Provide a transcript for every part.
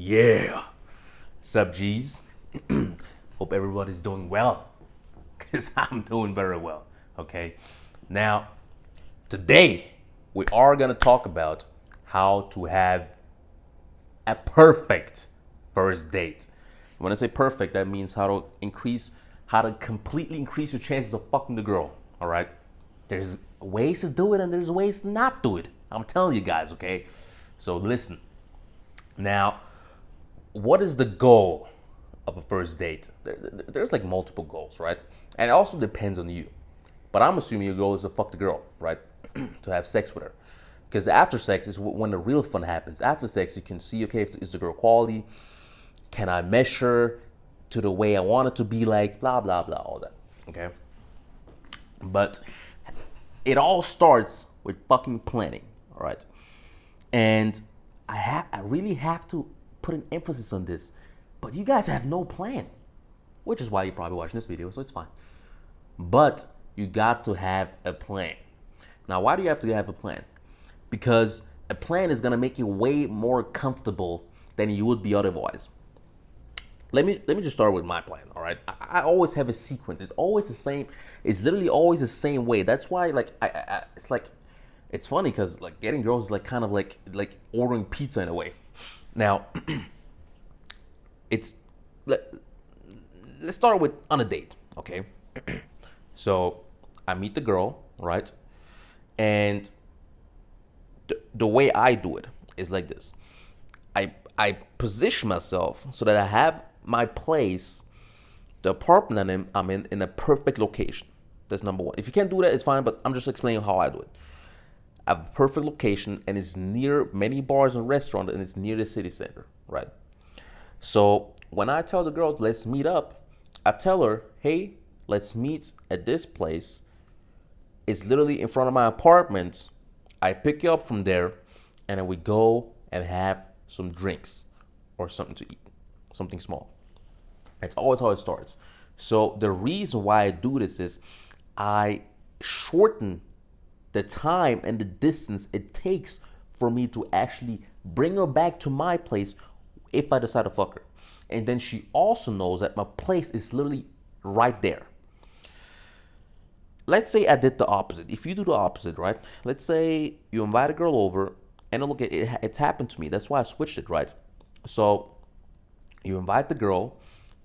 Yeah. Sup, G's? Hope everybody's doing well. Because I'm doing very well. Okay. Now, today, we are going to talk about how to have a perfect first date. When I say perfect, that means how to completely increase your chances of fucking the girl. All right. There's ways to do it and there's ways to not do it. I'm telling you guys, okay? So listen. Now, what is the goal of a first date? There's like multiple goals, right? And it also depends on you. But I'm assuming your goal is to fuck the girl, right? To have sex with her. Because after sex is when the real fun happens. After sex, you can see, okay, is the girl quality? Can I mesh her to the way I want it to be like? Blah, blah, blah, all that. Okay? But it all starts with fucking planning, all right? And I really have to put an emphasis on this. But you guys have no plan, which is why you're probably watching this video, so it's fine. But you got to have a plan. Now, why do you have to have a plan? Because a plan is gonna make you way more comfortable than you would be otherwise. Let me just start with my plan. All right, I always have a sequence. It's always the same. It's literally always the same way. That's why, like, it's like, it's funny because like getting girls is like kind of like ordering pizza in a way. Now, it's let's start with on a date, okay? So I meet the girl, right? And the way I do it is like this. I position myself so that I have my place, the apartment that I'm in a perfect location. That's number one. If you can't do that, it's fine, but I'm just explaining how I do it. I have a perfect location and it's near many bars and restaurants and it's near the city center, right? So when I tell the girl, let's meet up, I tell her, hey, let's meet at this place. It's literally in front of my apartment. I pick you up from there and then we go and have some drinks or something to eat, something small. That's always how it starts. So the reason why I do this is I shorten the time and the distance it takes for me to actually bring her back to my place if I decide to fuck her. And then she also knows that my place is literally right there. Let's say I did the opposite. If you do the opposite, right? Let's say you invite a girl over, and look, it's happened to me. That's why I switched it, right? So you invite the girl,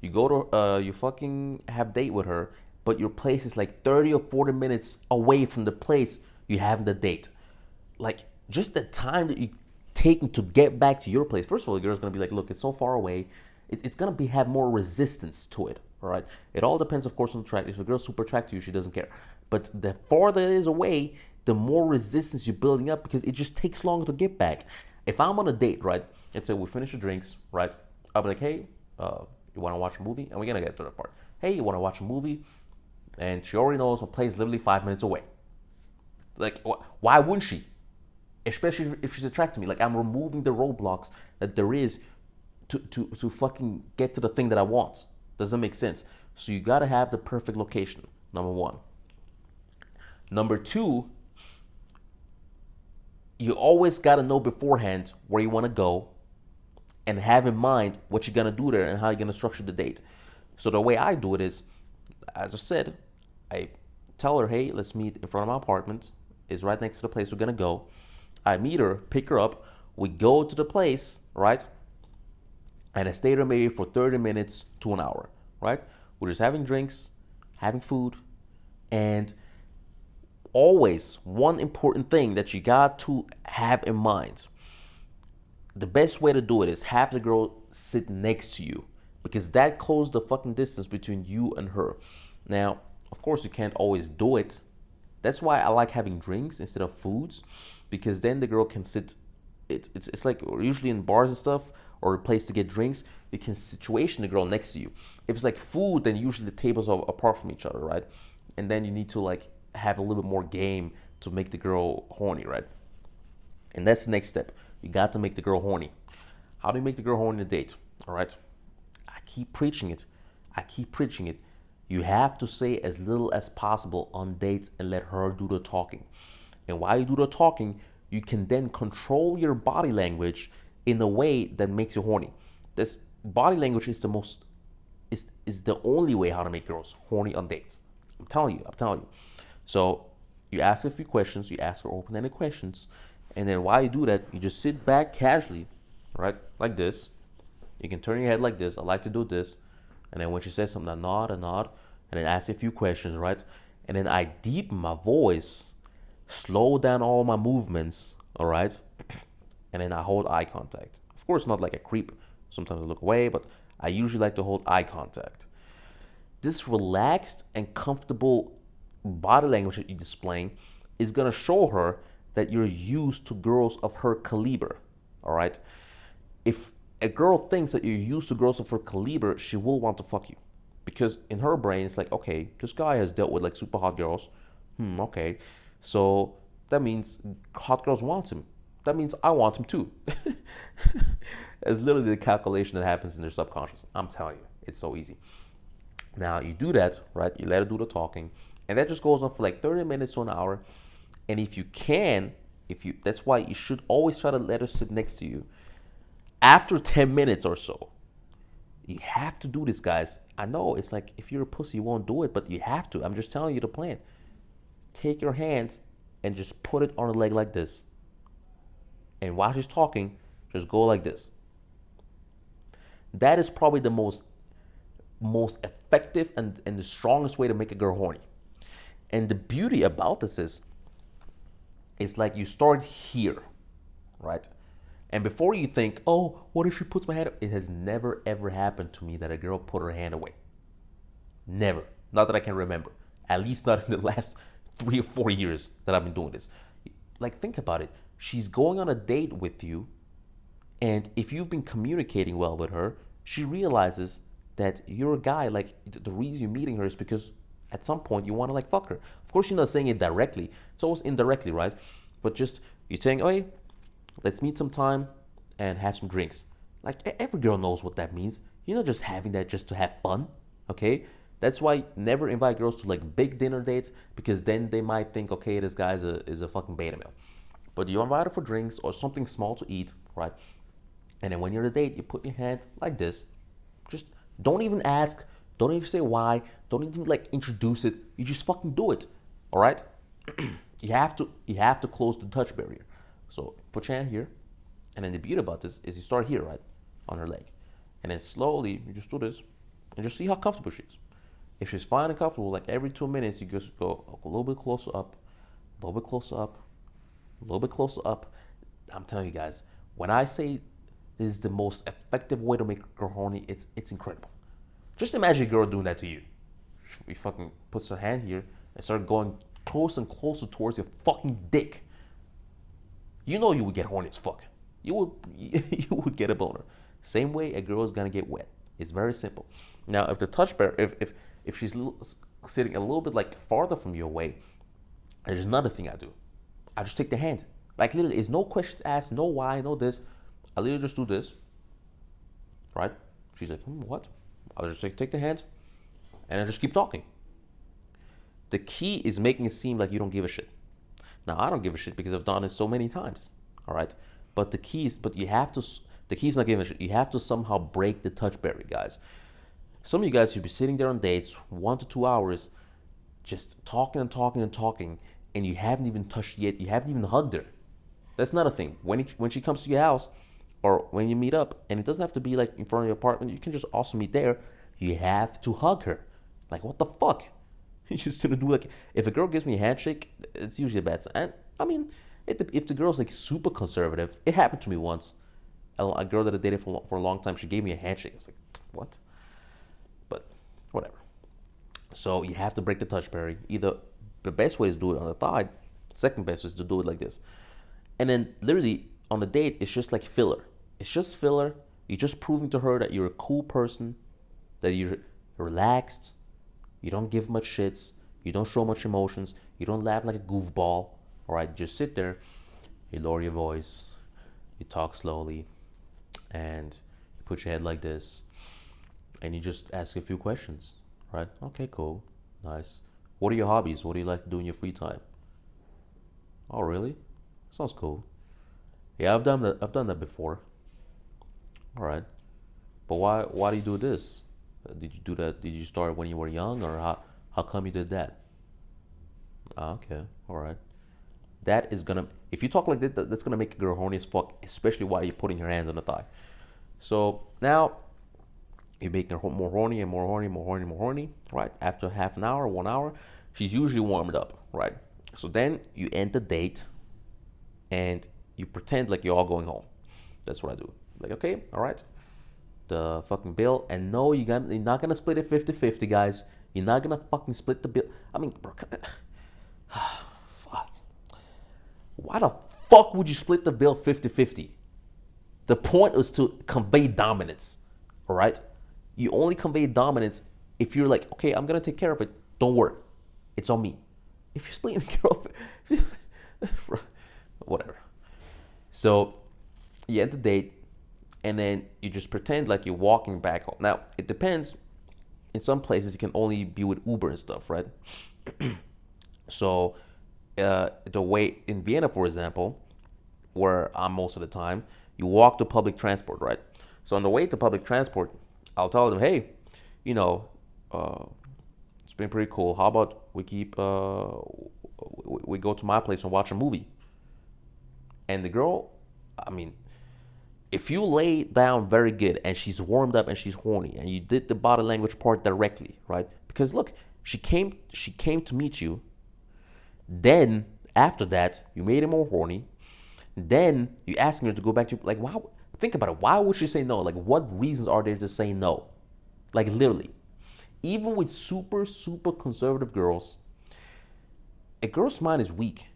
you go to, you fucking have date with her, but your place is like 30 or 40 minutes away from the place you have the date. Like, just the time that you taking to get back to your place. First of all, the girl's gonna be like, look, it's so far away. It's gonna have more resistance to it. All right. It all depends, of course, on the track. If a girl's super attracted to you, she doesn't care. But the farther it is away, the more resistance you're building up because it just takes longer to get back. If I'm on a date, right? Let's say we finish the drinks, right? I'll be like, hey, you want to watch a movie? And we're gonna get to the part. Hey, you want to watch a movie? And she already knows my place is literally 5 minutes away. Like, why wouldn't she? Especially if she's attracted to me. Like, I'm removing the roadblocks that there is to fucking get to the thing that I want. Doesn't make sense. So you gotta have the perfect location, number one. Number two, you always gotta know beforehand where you wanna go and have in mind what you're gonna do there and how you're gonna structure the date. So the way I do it is, as I said, I tell her, hey, let's meet in front of my apartment. It's right next to the place we're gonna go. I meet her, pick her up, we go to the place, right? And I stay there maybe for 30 minutes to an hour, right? We're just having drinks, having food, and always one important thing that you got to have in mind. The best way to do it is have the girl sit next to you because that closes the fucking distance between you and her. Now, of course, you can't always do it. That's why I like having drinks instead of foods because then the girl can sit. It's like usually in bars and stuff or a place to get drinks, you can situation the girl next to you. If it's like food, then usually the tables are apart from each other, right? And then you need to like have a little bit more game to make the girl horny, right? And that's the next step. You got to make the girl horny. How do you make the girl horny on a date? All right. I keep preaching it. You have to say as little as possible on dates and let her do the talking. And while you do the talking, you can then control your body language in a way that makes you horny. This body language is the most is the only way how to make girls horny on dates. I'm telling you. I'm telling you. So you ask a few questions. You ask her open-ended questions, and then while you do that, you just sit back casually, right, like this. You can turn your head like this. I like to do this, and then when she says something, I nod, and then ask a few questions, right, and then I deepen my voice, slow down all my movements, all right, and then I hold eye contact. Of course, not like a creep. Sometimes I look away, but I usually like to hold eye contact. This relaxed and comfortable body language that you're displaying is gonna show her that you're used to girls of her caliber. All right. If a girl thinks that you're used to girls of her caliber, she will want to fuck you, because in her brain it's like, okay, this guy has dealt with like super hot girls. Okay, so that means hot girls want him. That means I want him too. It's literally the calculation that happens in their subconscious. I'm telling you, it's so easy. Now you do that, right? You let her do the talking, and that just goes on for like 30 minutes to an hour. And if you can, that's why you should always try to let her sit next to you. After 10 minutes or so, you have to do this, guys. I know it's like, if you're a pussy, you won't do it, but you have to. I'm just telling you the plan. Take your hand and just put it on her leg like this. And while she's talking, just go like this. That is probably the most effective and the strongest way to make a girl horny. And the beauty about this is, it's like you start here, right? And before you think, oh, what if she puts my hand up? It has never, ever happened to me that a girl put her hand away. Never. Not that I can remember. At least not in the last 3 or 4 years that I've been doing this. Like, think about it. She's going on a date with you, and if you've been communicating well with her, she realizes that you're a guy. Like, the reason you're meeting her is because at some point you want to like fuck her. Of course, you're not saying it directly. It's always indirectly, right? But just, you're saying, oh, hey, let's meet sometime and have some drinks. Like, every girl knows what that means. You're not just having that just to have fun, okay? That's why never invite girls to like big dinner dates, because then they might think, okay, this guy is a fucking beta male. But you invite her for drinks or something small to eat, right? And then when you're on a date, you put your hand like this. Just don't even ask. Don't even say why. Don't even like introduce it. You just fucking do it. All right? You have to close the touch barrier. So put your hand here. And then the beauty about this is you start here, right? On her leg. And then slowly you just do this and just see how comfortable she is. If she's fine and comfortable, like every 2 minutes, you just go a little bit closer up, a little bit closer up, a little bit closer up. I'm telling you guys, when I say this is the most effective way to make a girl horny, it's incredible. Just imagine a girl doing that to you. She fucking puts her hand here and start going closer and closer towards your fucking dick. You know you would get horny as fuck. You would get a boner. Same way a girl is gonna get wet. It's very simple. Now, if the touch bar, if she's sitting a little bit like farther from you away, there's another thing I do. I just take the hand. Like, literally, it's no questions asked, no why, no this. I literally just do this, right? She's like, what? I'll just take the hand, and I just keep talking. The key is making it seem like you don't give a shit. Now, I don't give a shit because I've done it so many times, all right? But the key is not giving a shit. You have to somehow break the touch barrier, guys. Some of you guys, you'll be sitting there on dates 1 to 2 hours, just talking and talking and talking, and you haven't even touched yet. You haven't even hugged her. That's another thing. When she comes to your house, or when you meet up, and it doesn't have to be like in front of your apartment, you can just also meet there, you have to hug her. Like, what the fuck? You just gonna do like, if a girl gives me a handshake, it's usually a bad sign. And I mean, if the girl's like super conservative, it happened to me once. A girl that I dated for a long time, she gave me a handshake. I was like, what? But whatever. So you have to break the touch barrier. Either the best way is to do it on the thigh. Second best is to do it like this. And then literally on the date, it's just like filler. It's just filler. You're just proving to her that you're a cool person, that you're relaxed, you don't give much shits, you don't show much emotions, you don't laugh like a goofball. All right, just sit there, you lower your voice, you talk slowly, and you put your head like this, and you just ask a few questions. Right? Okay, cool, nice. What are your hobbies? What do you like to do in your free time? Oh, really? Sounds cool. Yeah, I've done that before. All right. But why do you do this? Did you do that? Did you start when you were young, or how come you did that? Ah, okay, all right. That is gonna, if you talk like that, that's gonna make a girl horny as fuck, especially while you're putting your hands on the thigh. So now you make her more horny and more horny, more horny, more horny, right? After half an hour, 1 hour, she's usually warmed up, right? So then you end the date and you pretend like you're all going home. That's what I do. Like, okay, all right, the fucking bill. And no, you're not gonna split it 50-50, guys. You're not gonna fucking split the bill. I mean, bro, fuck. Why the fuck would you split the bill 50-50? The point is to convey dominance, all right? You only convey dominance if you're like, okay, I'm gonna take care of it. Don't worry, it's on me. If you're splitting the bill, whatever. So you end the date, and then you just pretend like you're walking back home. Now it depends. In some places, you can only be with Uber and stuff, right? So the way in Vienna, for example, where I'm most of the time, you walk to public transport, right? So on the way to public transport, I'll tell them, hey, you know, it's been pretty cool. How about we we go to my place and watch a movie? And the girl, I mean, if you lay down very good and she's warmed up and she's horny and you did the body language part directly, right? Because look, she came to meet you. Then after that, you made her more horny. Then you asking her to go back to, like, wow, think about it. Why would she say no? Like, what reasons are there to say no? Like, literally, even with super, super conservative girls, a girl's mind is weak.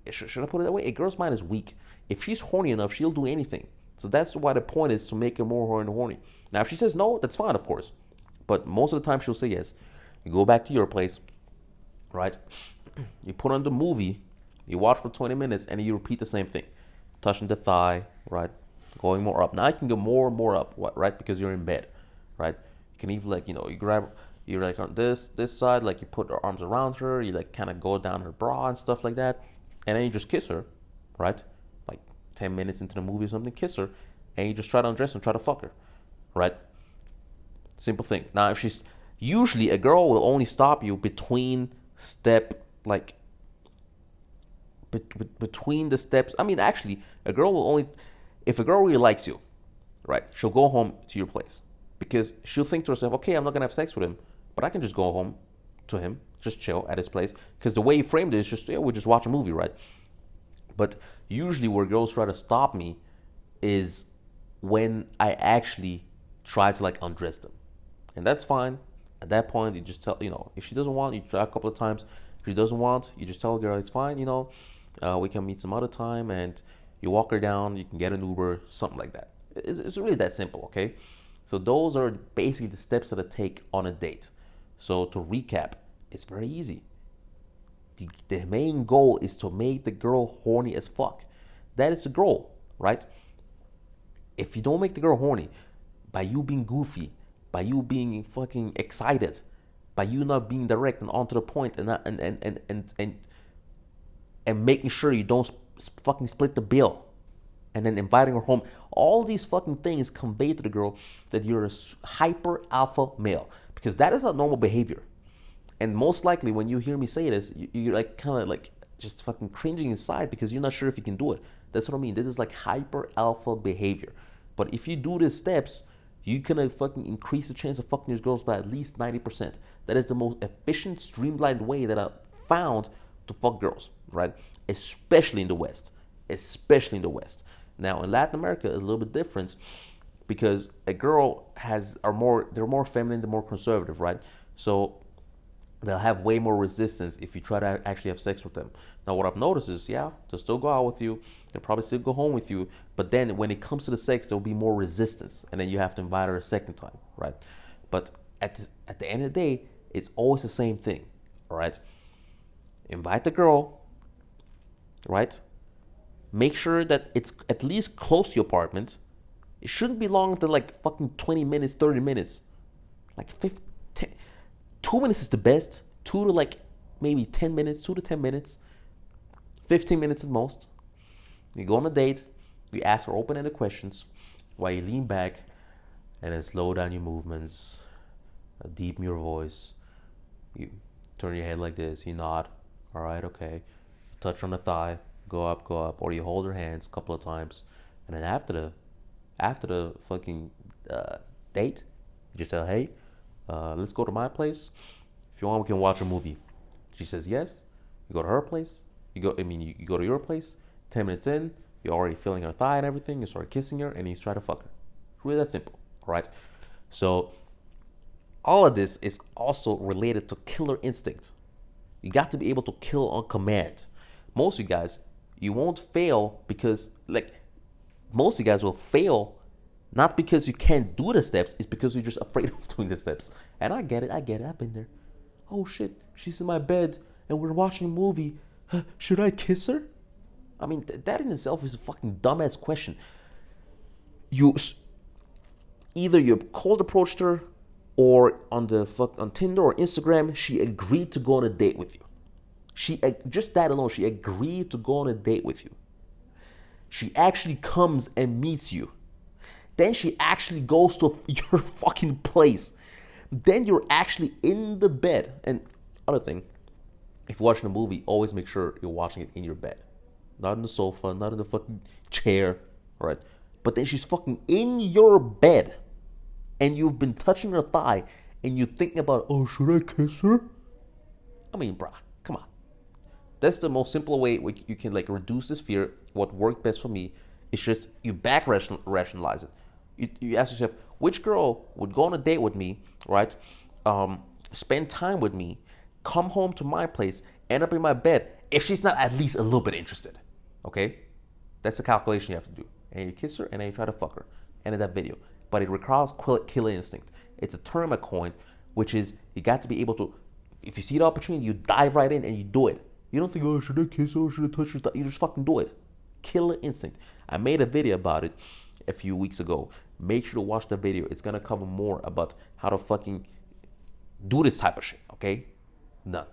Should I put it that way? A girl's mind is weak. If she's horny enough, she'll do anything. So that's why the point is to make her more horny. Now, if she says no, that's fine, of course. But most of the time, she'll say yes. You go back to your place, right? You put on the movie, you watch for 20 minutes, and you repeat the same thing. Touching the thigh, right? Going more up. Now you can go more and more up, right? Because you're in bed, right? You can even, like, you know, you're like on this side, like you put your arms around her, you like kind of go down her bra and stuff like that. And then you just kiss her, right? Like 10 minutes into the movie or something, kiss her, and you just try to undress and try to fuck her, right? Simple thing. Now, if she's, usually a girl will only stop you between step, like, between the steps. I mean, actually, a girl will only, if a girl really likes you, right, she'll go home to your place. Because she'll think to herself, okay, I'm not going to have sex with him, but I can just go home to him, just chill at his place. Because the way he framed it is just, yeah, we just watch a movie, right? But usually where girls try to stop me is when I actually try to, like, undress them. And that's fine. At that point, you just tell, you know, if she doesn't want, you try a couple of times. If she doesn't want, you just tell the girl, it's fine, you know, we can meet some other time, and you walk her down, you can get an Uber, something like that. It's really that simple, okay? So those are basically the steps that I take on a date. So to recap, it's very easy. The main goal is to make the girl horny as fuck. That is the goal, right? If you don't make the girl horny by you being goofy, by you being fucking excited, by you not being direct and on to the point, and making sure you don't fucking split the bill, and then inviting her home, all these fucking things convey to the girl that you're a hyper alpha male, because that is not normal behavior. And most likely when you hear me say this, you're like kind of like just fucking cringing inside because you're not sure if you can do it. That's what I mean. This is like hyper alpha behavior. But if you do these steps, you can fucking increase the chance of fucking these girls by at least 90%. That is the most efficient, streamlined way that I've found to fuck girls, right? Especially in the West. Especially in the West. Now in Latin America, it's a little bit different because a girl they're more feminine, they're more conservative, right? So they'll have way more resistance if you try to actually have sex with them. Now, what I've noticed is, yeah, they'll still go out with you. They'll probably still go home with you. But then when it comes to the sex, there'll be more resistance. And then you have to invite her a second time, right? But at the end of the day, it's always the same thing, all right? Invite the girl, right? Make sure that it's at least close to your apartment. It shouldn't be longer than like fucking 20 minutes, 30 minutes. Like 15, 2 minutes is the best. 2 to like maybe 10 minutes, 2 to 10 minutes, 15 minutes at most. You go on a date, you ask her open-ended questions while you lean back, and then slow down your movements, deepen your voice. You turn your head like this. You nod. All right, okay. Touch on the thigh. Go up, or you hold her hands a couple of times, and then after the fucking date, you just tell, hey, let's go to my place. If you want, we can watch a movie. She says yes. You go to her place. You go to your place. 10 minutes in, you're already feeling her thigh and everything. You start kissing her, and you try to fuck her. It's really that simple, all right? So all of this is also related to killer instinct. You got to be able to kill on command. Most of you guys, you won't fail because, like, most of you guys will fail not because you can't do the steps, it's because you're just afraid of doing the steps. And I get it, I've been there. Oh shit, she's in my bed and we're watching a movie. Should I kiss her? I mean, that in itself is a fucking dumbass question. Either you cold approached her, or on Tinder or Instagram, she agreed to go on a date with you. Just that alone, she agreed to go on a date with you. She actually comes and meets you. Then she actually goes to your fucking place. Then you're actually in the bed. And other thing, if you're watching a movie, always make sure you're watching it in your bed. Not in the sofa, not in the fucking chair, all right? But then she's fucking in your bed, and you've been touching her thigh, and you're thinking about, oh, should I kiss her? I mean, bruh, come on. That's the most simple way you can like reduce this fear. What worked best for me is just you back rationalize it. You ask yourself, which girl would go on a date with me, right? Spend time with me, come home to my place, end up in my bed, if she's not at least a little bit interested, okay? That's the calculation you have to do. And you kiss her, and then you try to fuck her. End of that video. But it requires killer instinct. It's a term I coined, which is you got to be able to, if you see the opportunity, you dive right in and you do it. You don't think, oh, should I kiss her? Should I touch her? You just fucking do it. Killer instinct. I made a video about it a few weeks ago. Make sure to watch the video. It's going to cover more about how to fucking do this type of shit, okay? Done.